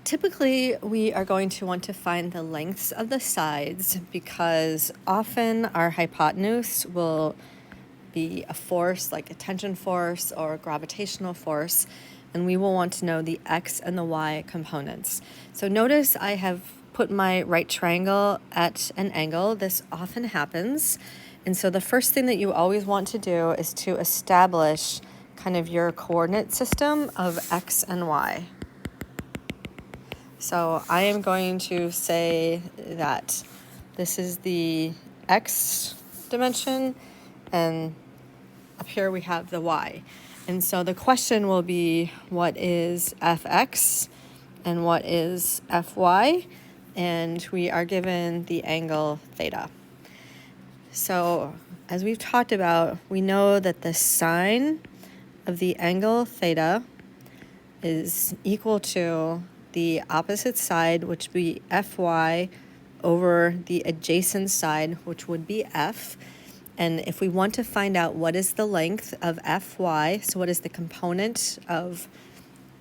Typically, we are going to want to find the lengths of the sides because often our hypotenuse will be a force like a tension force or a gravitational force, and we will want to know the x and the y components. So notice I have put my right triangle at an angle. This often happens. And so the first thing that you always want to do is to establish kind of your coordinate system of x and y. So I am going to say that this is the x dimension, and up here we have the y. And so the question will be, what is fx and what is fy? And we are given the angle theta. So as we've talked about, we know that the sine of the angle theta is equal to the opposite side, which would be fy, over the adjacent side, which would be f. And if we want to find out what is the length of fy, so what is the component of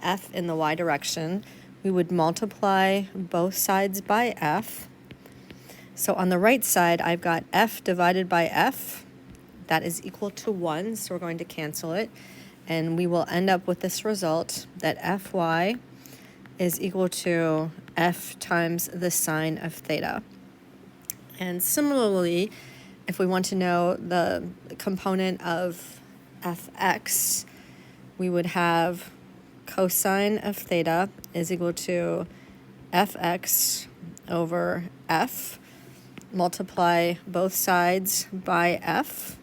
f in the y direction, we would multiply both sides by f. So on the right side, I've got f divided by f. That is equal to 1, so we're going to cancel it. And we will end up with this result that fy is equal to f times the sine of theta. And similarly, if we want to know the component of fx, we would have cosine of theta is equal to fx over f, multiply both sides by f.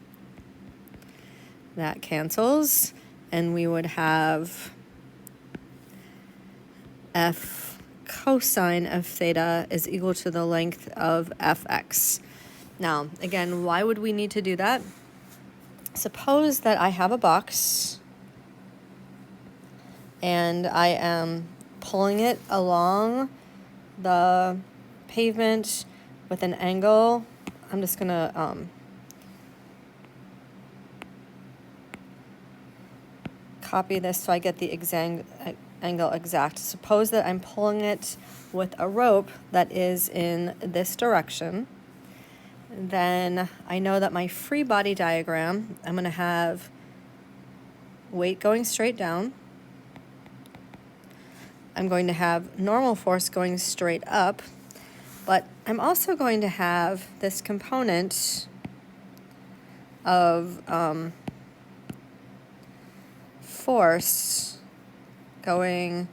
That cancels, and we would have f cosine of theta is equal to the length of fx. Now, again, why would we need to do that? Suppose that I have a box and I am pulling it along the pavement with an angle. I'm just going to copy this so I get the angle exact. Suppose that I'm pulling it with a rope that is in this direction. Then I know that my free body diagram, I'm going to have weight going straight down. I'm going to have normal force going straight up, but I'm also going to have this component of force going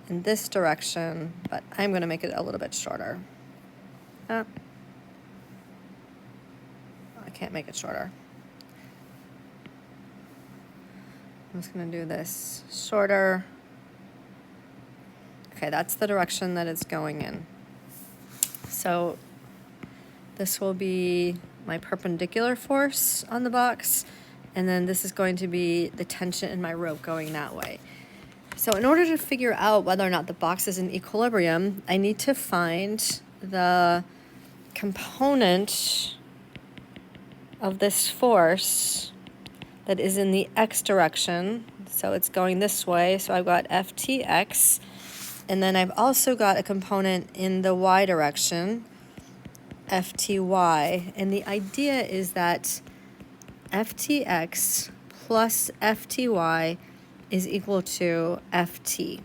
in this direction, but I'm going to make it a little bit shorter. I can't make it shorter. I'm just going to do this shorter. Okay, that's the direction that it's going in. So this will be my perpendicular force on the box, and then this is going to be the tension in my rope going that way. So in order to figure out whether or not the box is in equilibrium, I need to find the component of this force that is in the x direction. So it's going this way, so I've got ftx, and then I've also got a component in the y direction, fty, and the idea is that ftx plus fty is equal to ft.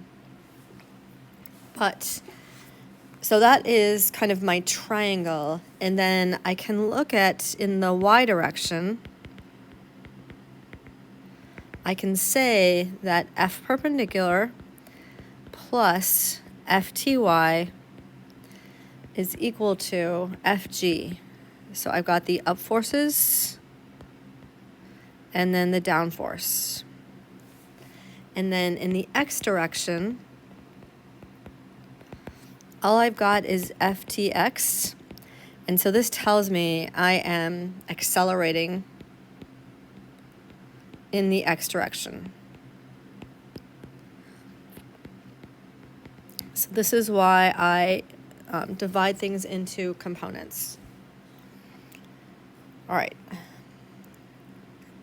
So that is kind of my triangle, and then I can look at, in the y direction, I can say that f perpendicular plus fty is equal to fg. So I've got the up forces and then the down force. And then in the x direction, all I've got is ftx, and so this tells me I am accelerating in the x direction. So this is why I divide things into components. All right.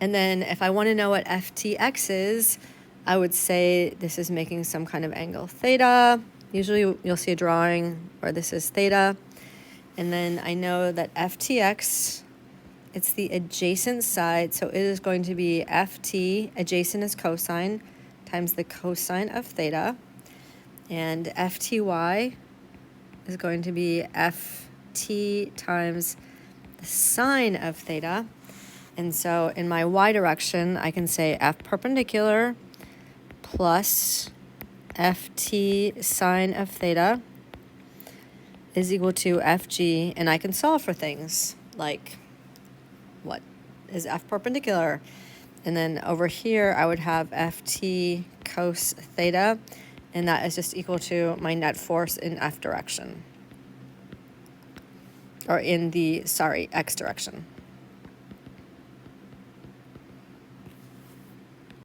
And then if I want to know what ftx is, I would say this is making some kind of angle theta. Usually you'll see a drawing where this is theta. And then I know that ftx, it's the adjacent side. So it is going to be ft, adjacent is cosine, times the cosine of theta. And fty is going to be ft times the sine of theta. And so in my y direction, I can say f perpendicular plus ft sine of theta is equal to fg, and I can solve for things like what is f perpendicular? And then over here, I would have ft cos theta, and that is just equal to my net force in f direction, or in the, sorry, x direction.